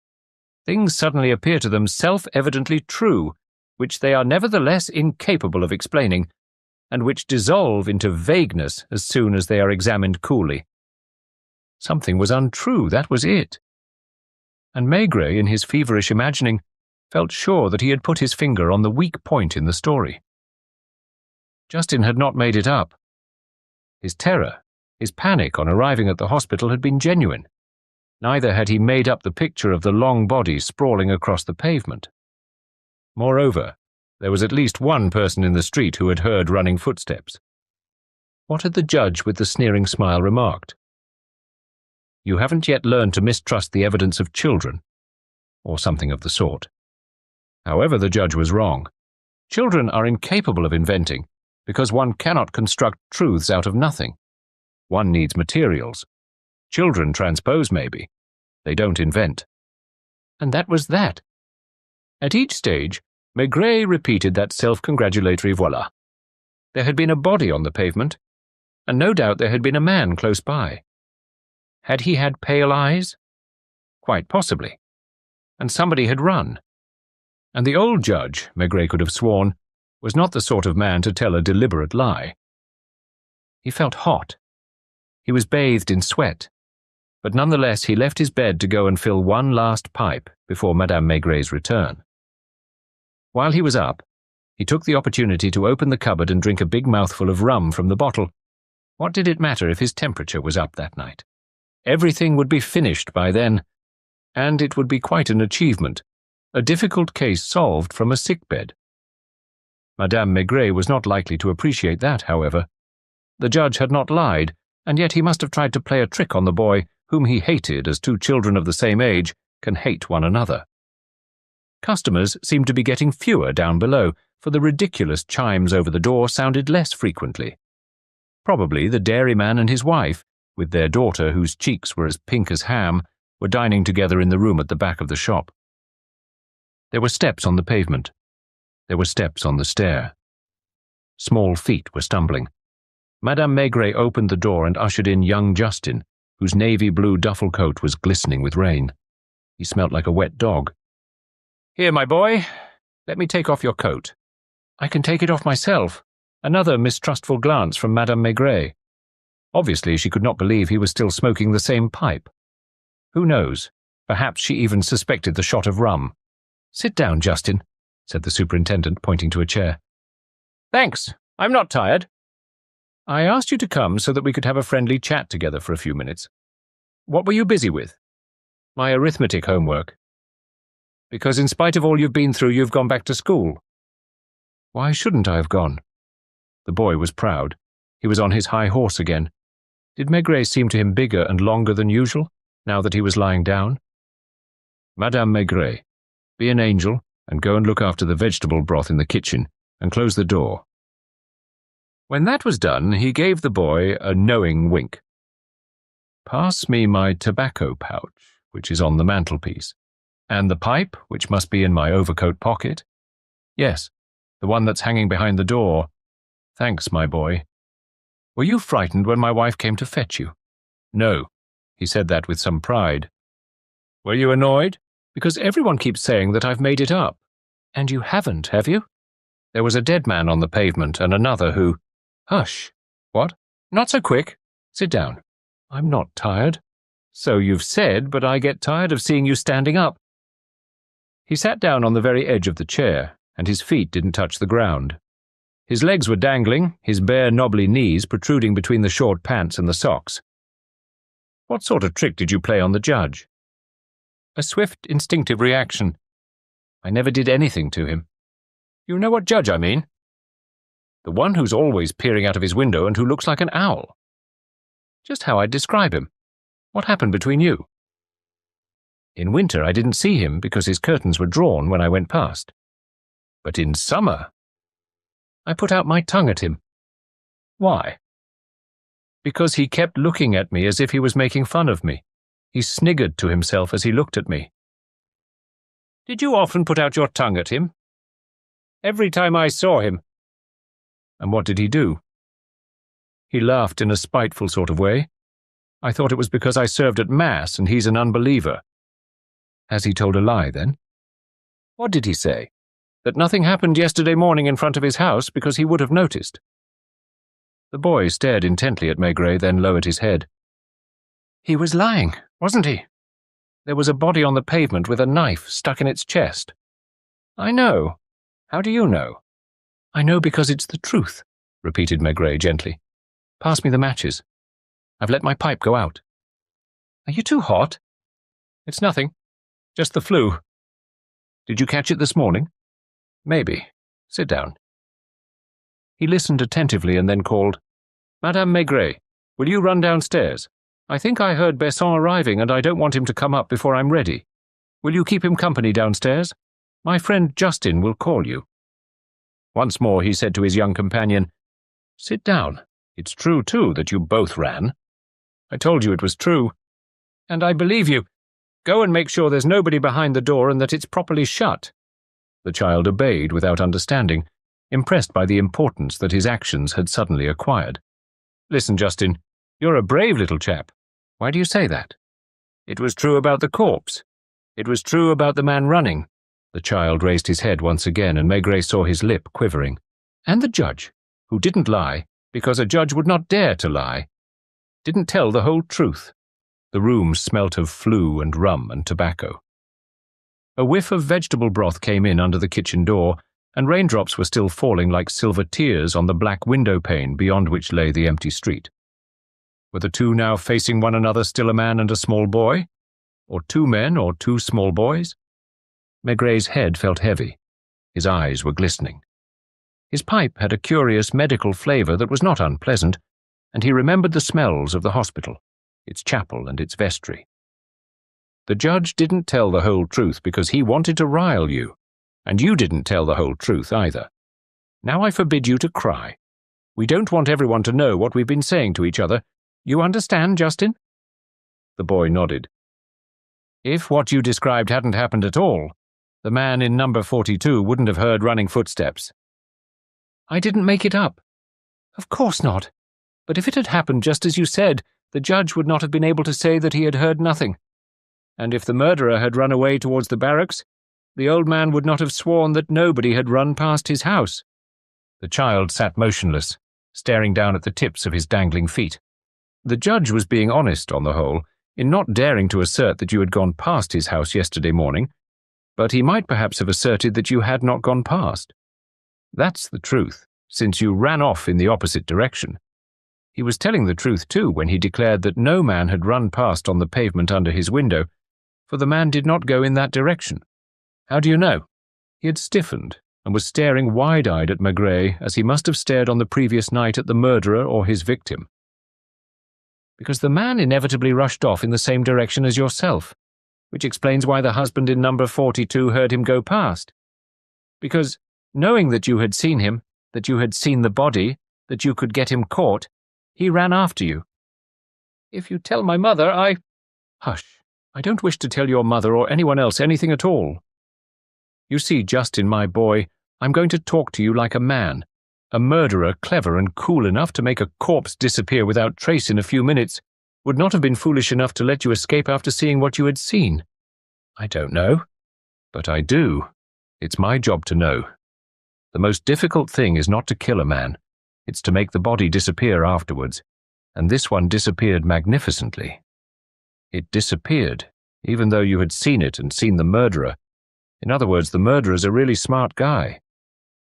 Things suddenly appear to them self-evidently true, which they are nevertheless incapable of explaining, and which dissolve into vagueness as soon as they are examined coolly. Something was untrue, that was it. And Maigret, in his feverish imagining, felt sure that he had put his finger on the weak point in the story. Justin had not made it up. His terror, his panic on arriving at the hospital had been genuine. Neither had he made up the picture of the long body sprawling across the pavement. Moreover, there was at least one person in the street who had heard running footsteps. What had the judge with the sneering smile remarked? "You haven't yet learned to mistrust the evidence of children," or something of the sort. However, the judge was wrong. Children are incapable of inventing, because one cannot construct truths out of nothing. One needs materials. Children transpose, maybe. They don't invent. And that was that. At each stage, Maigret repeated that self-congratulatory voila. There had been a body on the pavement, and no doubt there had been a man close by. Had he had pale eyes? Quite possibly. And somebody had run. And the old judge, Maigret could have sworn, was not the sort of man to tell a deliberate lie. He felt hot. He was bathed in sweat. But nonetheless he left his bed to go and fill one last pipe before Madame Maigret's return. While he was up, he took the opportunity to open the cupboard and drink a big mouthful of rum from the bottle. What did it matter if his temperature was up that night? Everything would be finished by then, and it would be quite an achievement, a difficult case solved from a sickbed. Madame Maigret was not likely to appreciate that, however. The judge had not lied, and yet he must have tried to play a trick on the boy, whom he hated as two children of the same age can hate one another. Customers seemed to be getting fewer down below, for the ridiculous chimes over the door sounded less frequently. Probably the dairyman and his wife, with their daughter, whose cheeks were as pink as ham, were dining together in the room at the back of the shop. There were steps on the pavement. There were steps on the stair. Small feet were stumbling. Madame Maigret opened the door and ushered in young Justin, whose navy blue duffel coat was glistening with rain. He smelt like a wet dog. "Here, my boy, let me take off your coat." "I can take it off myself." Another mistrustful glance from Madame Maigret. Obviously, she could not believe he was still smoking the same pipe. Who knows? Perhaps she even suspected the shot of rum. "Sit down, Justin," said the superintendent, pointing to a chair. "Thanks. I'm not tired." "I asked you to come so that we could have a friendly chat together for a few minutes. What were you busy with?" "My arithmetic homework." "Because in spite of all you've been through, you've gone back to school." "Why shouldn't I have gone?" The boy was proud. He was on his high horse again. Did Maigret seem to him bigger and longer than usual, now that he was lying down? "Madame Maigret, be an angel and go and look after the vegetable broth in the kitchen, and close the door." When that was done, he gave the boy a knowing wink. "Pass me my tobacco pouch, which is on the mantelpiece. And the pipe, which must be in my overcoat pocket." "Yes, the one that's hanging behind the door." "Thanks, my boy." "Were you frightened when my wife came to fetch you?" "No." He said that with some pride. "Were you annoyed? Because everyone keeps saying that I've made it up." "And you haven't, have you? There was a dead man on the pavement and another who—" "Hush." "What? Not so quick. Sit down." "I'm not tired." "So you've said, but I get tired of seeing you standing up." He sat down on the very edge of the chair, and his feet didn't touch the ground. His legs were dangling, his bare knobbly knees protruding between the short pants and the socks. "What sort of trick did you play on the judge?" "A swift, instinctive reaction. I never did anything to him." "You know what judge I mean?" "The one who's always peering out of his window and who looks like an owl." "Just how I'd describe him. What happened between you?" "In winter I didn't see him because his curtains were drawn when I went past. But in summer I put out my tongue at him." "Why?" "Because he kept looking at me as if he was making fun of me. He sniggered to himself as he looked at me." "Did you often put out your tongue at him?" "Every time I saw him." "And what did he do?" "He laughed in a spiteful sort of way. I thought it was because I served at Mass and he's an unbeliever." "Has he told a lie, then?" "What did he say? That nothing happened yesterday morning in front of his house because he would have noticed." The boy stared intently at Maigret, then lowered his head. "He was lying, wasn't he? There was a body on the pavement with a knife stuck in its chest." "I know. How do you know?" "I know because it's the truth," repeated Maigret gently. "Pass me the matches. I've let my pipe go out." "Are you too hot?" "It's nothing. Just the flu." "Did you catch it this morning?" "Maybe. Sit down." He listened attentively and then called, "Madame Maigret, will you run downstairs? I think I heard Besson arriving and I don't want him to come up before I'm ready. Will you keep him company downstairs? My friend Justin will call you." Once more he said to his young companion, "Sit down. It's true, too, that you both ran." "I told you it was true." "And I believe you. Go and make sure there's nobody behind the door and that it's properly shut." The child obeyed without understanding, impressed by the importance that his actions had suddenly acquired. "Listen, Justin, you're a brave little chap. Why do you say that?" "It was true about the corpse. It was true about the man running." The child raised his head once again, and Maigret saw his lip quivering. "And the judge, who didn't lie, because a judge would not dare to lie, didn't tell the whole truth." The room smelt of flu and rum and tobacco. A whiff of vegetable broth came in under the kitchen door, and raindrops were still falling like silver tears on the black window pane beyond which lay the empty street. Were the two now facing one another still a man and a small boy? Or two men or two small boys? Maigret's head felt heavy. His eyes were glistening. His pipe had a curious medical flavour that was not unpleasant, and he remembered the smells of the hospital, its chapel and its vestry. The judge didn't tell the whole truth because he wanted to rile you, and you didn't tell the whole truth either. Now I forbid you to cry. We don't want everyone to know what we've been saying to each other. You understand, Justin?" The boy nodded. "If what you described hadn't happened at all, the man in number 42 wouldn't have heard running footsteps." "I didn't make it up." "Of course not. But if it had happened just as you said, the judge would not have been able to say that he had heard nothing. And if the murderer had run away towards the barracks, the old man would not have sworn that nobody had run past his house." The child sat motionless, staring down at the tips of his dangling feet. The judge was being honest, on the whole, in not daring to assert that you had gone past his house yesterday morning, but he might perhaps have asserted that you had not gone past. That's the truth, since you ran off in the opposite direction. He was telling the truth, too, when he declared that no man had run past on the pavement under his window, for the man did not go in that direction. How do you know? He had stiffened and was staring wide-eyed at Maigret, as he must have stared on the previous night at the murderer or his victim. Because the man inevitably rushed off in the same direction as yourself, which explains why the husband in number 42 heard him go past. Because, knowing that you had seen him, that you had seen the body, that you could get him caught, he ran after you. If you tell my mother, I— Hush, I don't wish to tell your mother or anyone else anything at all. You see, Justin, my boy, I'm going to talk to you like a man. A murderer clever and cool enough to make a corpse disappear without trace in a few minutes would not have been foolish enough to let you escape after seeing what you had seen. I don't know, but I do. It's my job to know. The most difficult thing is not to kill a man. It's to make the body disappear afterwards, and this one disappeared magnificently. It disappeared, even though you had seen it and seen the murderer. In other words, the murderer's a really smart guy.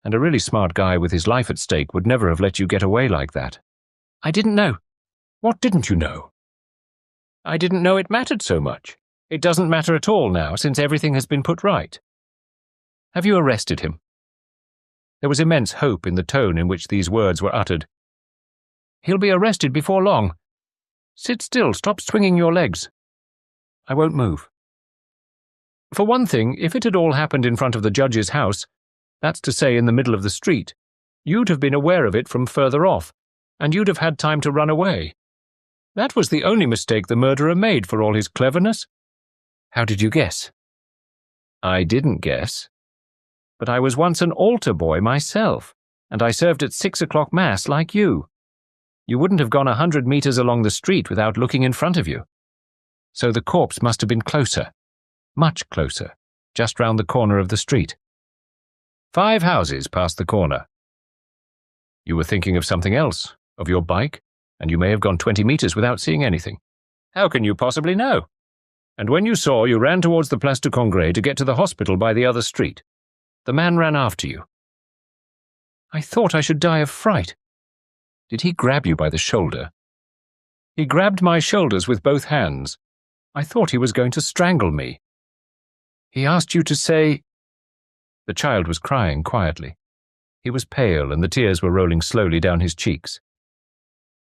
And a really smart guy with his life at stake would never have let you get away like that. I didn't know. What didn't you know? I didn't know it mattered so much. It doesn't matter at all now, since everything has been put right. Have you arrested him? There was immense hope in the tone in which these words were uttered. He'll be arrested before long. Sit still, stop swinging your legs. I won't move. For one thing, if it had all happened in front of the judge's house, that's to say in the middle of the street, you'd have been aware of it from further off, and you'd have had time to run away. That was the only mistake the murderer made, for all his cleverness. How did you guess? I didn't guess. But I was once an altar boy myself, and I served at 6 o'clock Mass like you. You wouldn't have gone 100 meters along the street without looking in front of you. So the corpse must have been closer, much closer, just round the corner of the street. 5 houses past the corner. You were thinking of something else, of your bike, and you may have gone 20 meters without seeing anything. How can you possibly know? And when you saw, you ran towards the Place du Congrès to get to the hospital by the other street. The man ran after you. I thought I should die of fright. Did he grab you by the shoulder? He grabbed my shoulders with both hands. I thought he was going to strangle me. He asked you to say— The child was crying quietly. He was pale, and the tears were rolling slowly down his cheeks.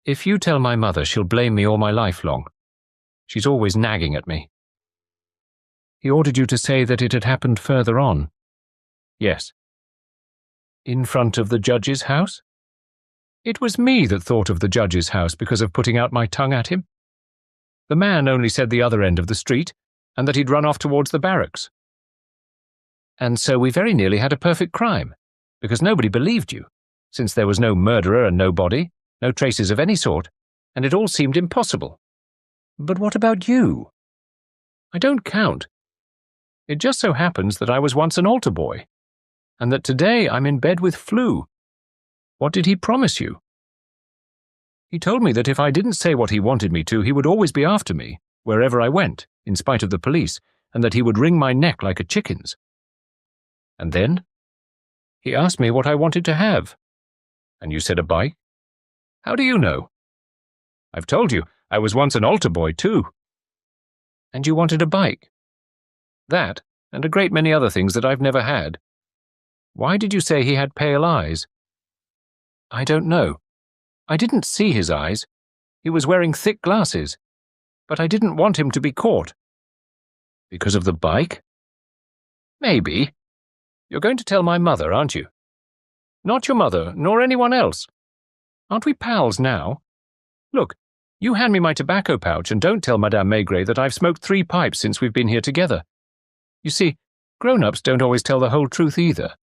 If you tell my mother, she'll blame me all my life long. She's always nagging at me. He ordered you to say that it had happened further on. Yes. In front of the judge's house? It was me that thought of the judge's house because of putting out my tongue at him. The man only said the other end of the street, and that he'd run off towards the barracks. And so we very nearly had a perfect crime, because nobody believed you, since there was no murderer and no body, no traces of any sort, and it all seemed impossible. But what about you? I don't count. It just so happens that I was once an altar boy, and that today I'm in bed with flu. What did he promise you? He told me that if I didn't say what he wanted me to, he would always be after me, wherever I went, in spite of the police, and that he would wring my neck like a chicken's. And then? He asked me what I wanted to have. And you said a bike? How do you know? I've told you, I was once an altar boy too. And you wanted a bike? That, and a great many other things that I've never had. Why did you say he had pale eyes? I don't know. I didn't see his eyes. He was wearing thick glasses. But I didn't want him to be caught. Because of the bike? Maybe. You're going to tell my mother, aren't you? Not your mother, nor anyone else. Aren't we pals now? Look, You hand me my tobacco pouch and don't tell Madame Maigret that I've smoked 3 pipes since we've been here together. You see, grown-ups don't always tell the whole truth either.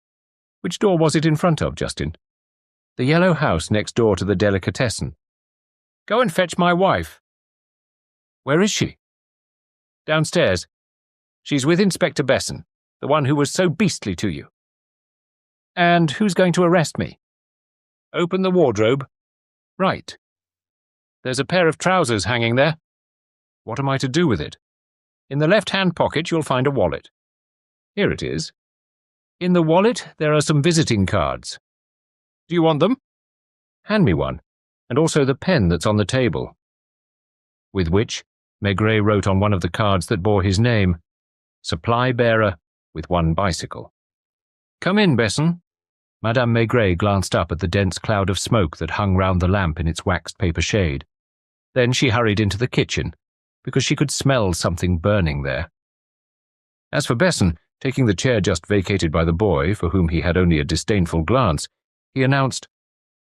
Which door was it in front of, Justin? The yellow house next door to the delicatessen. Go and fetch my wife. Where is she? Downstairs. She's with Inspector Besson, the one who was so beastly to you. And who's going to arrest me? Open the wardrobe. Right. There's a pair of trousers hanging there. What am I to do with it? In the left-hand pocket you'll find a wallet. Here it is. In the wallet there are some visiting cards. Do you want them? Hand me one, and also the pen that's on the table. With which Maigret wrote on one of the cards that bore his name, Supply bearer with 1 bicycle. Come in, Besson. Madame Maigret glanced up at the dense cloud of smoke that hung round the lamp in its waxed paper shade. Then she hurried into the kitchen, because she could smell something burning there. As for Besson, taking the chair just vacated by the boy, for whom he had only a disdainful glance, he announced,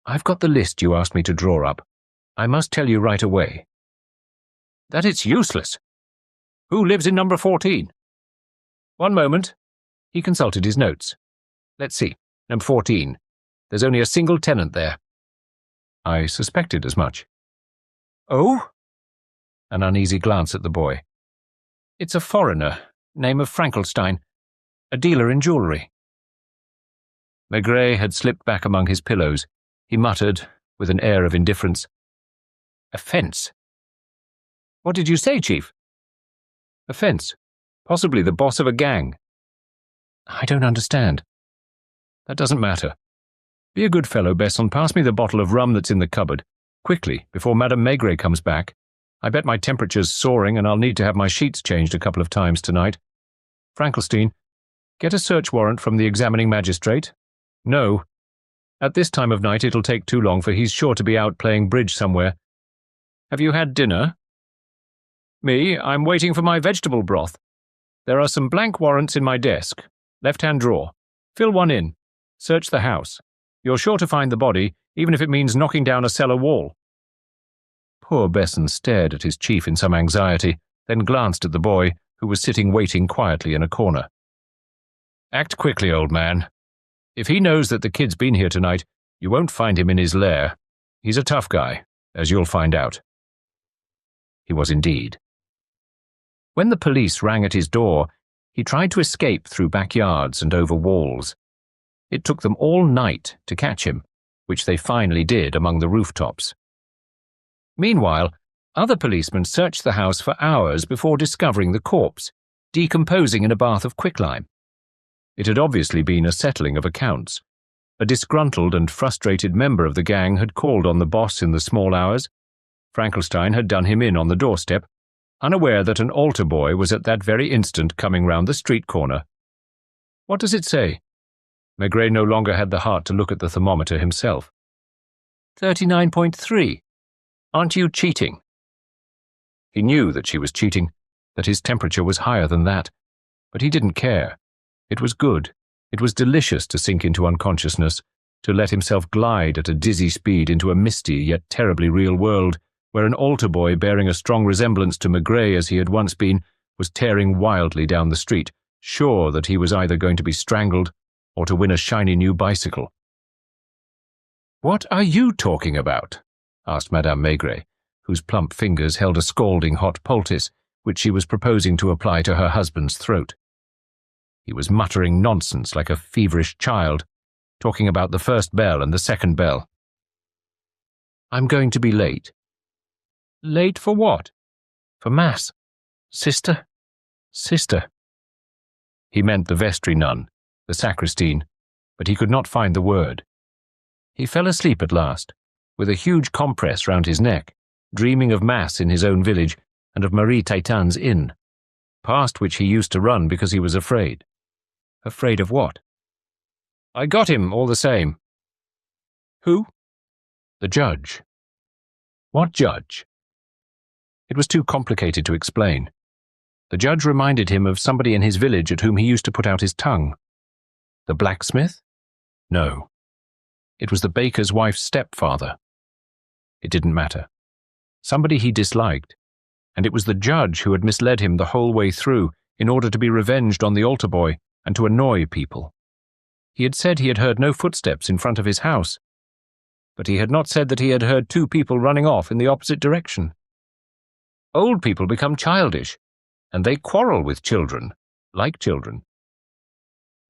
I've got the list you asked me to draw up. I must tell you right away. That it's useless. Who lives in number 14? One moment. He consulted his notes. Let's see. Number 14. There's only a single tenant there. I suspected as much. Oh? An uneasy glance at the boy. It's a foreigner, name of Frankenstein, a dealer in jewellery. Maigret had slipped back among his pillows. He muttered, with an air of indifference, Offence. What did you say, Chief? Offence. Possibly the boss of a gang. I don't understand. That doesn't matter. Be a good fellow, Besson. Pass me the bottle of rum that's in the cupboard. Quickly, before Madame Maigret comes back. I bet my temperature's soaring and I'll need to have my sheets changed a couple of times tonight. Frankenstein, get a search warrant from the examining magistrate. No. At this time of night it'll take too long, for he's sure to be out playing bridge somewhere. Have you had dinner? Me, I'm waiting for my vegetable broth. There are some blank warrants in my desk. Left-hand drawer. Fill one in. Search the house. You're sure to find the body, even if it means knocking down a cellar wall. Poor Besson stared at his chief in some anxiety, then glanced at the boy, who was sitting waiting quietly in a corner. Act quickly, old man. If he knows that the kid's been here tonight, you won't find him in his lair. He's a tough guy, as you'll find out. He was indeed. When the police rang at his door, he tried to escape through backyards and over walls. It took them all night to catch him, which they finally did among the rooftops. Meanwhile, other policemen searched the house for hours before discovering the corpse, decomposing in a bath of quicklime. It had obviously been a settling of accounts. A disgruntled and frustrated member of the gang had called on the boss in the small hours. Frankenstein had done him in on the doorstep, unaware that an altar boy was at that very instant coming round the street corner. What does it say? Maigret no longer had the heart to look at the thermometer himself. 39.3. Aren't you cheating? He knew that she was cheating, that his temperature was higher than that, but he didn't care. It was good. It was delicious to sink into unconsciousness, to let himself glide at a dizzy speed into a misty yet terribly real world, where an altar boy bearing a strong resemblance to Maigret as he had once been was tearing wildly down the street, sure that he was either going to be strangled or to win a shiny new bicycle. "What are you talking about?" asked Madame Maigret, whose plump fingers held a scalding hot poultice which she was proposing to apply to her husband's throat. He was muttering nonsense like a feverish child, talking about the first bell and the second bell. "I'm going to be late." "Late for what?" "For Mass. Sister. He meant the vestry nun, the sacristine, but he could not find the word. He fell asleep at last, with a huge compress round his neck, dreaming of Mass in his own village and of Marie Taitan's inn, past which he used to run because he was afraid. Afraid of what? "I got him, all the same." "Who?" "The judge." "What judge?" It was too complicated to explain. The judge reminded him of somebody in his village at whom he used to put out his tongue. The blacksmith? No. It was the baker's wife's stepfather. It didn't matter. somebody he disliked, and it was the judge who had misled him the whole way through in order to be revenged on the altar boy and to annoy people. He had said he had heard no footsteps in front of his house, but he had not said that he had heard 2 people running off in the opposite direction. Old people become childish, and they quarrel with children, like children.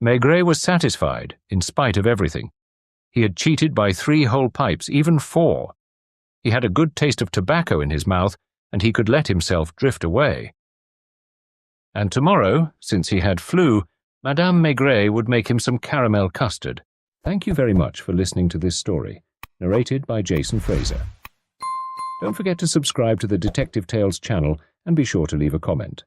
Maigret was satisfied, in spite of everything. He had cheated by 3 whole pipes, even 4. He had a good taste of tobacco in his mouth, and he could let himself drift away. And tomorrow, since he had flu, Madame Maigret would make him some caramel custard. Thank you very much for listening to this story, narrated by Jason Fraser. Don't forget to subscribe to the Detective Tales channel and be sure to leave a comment.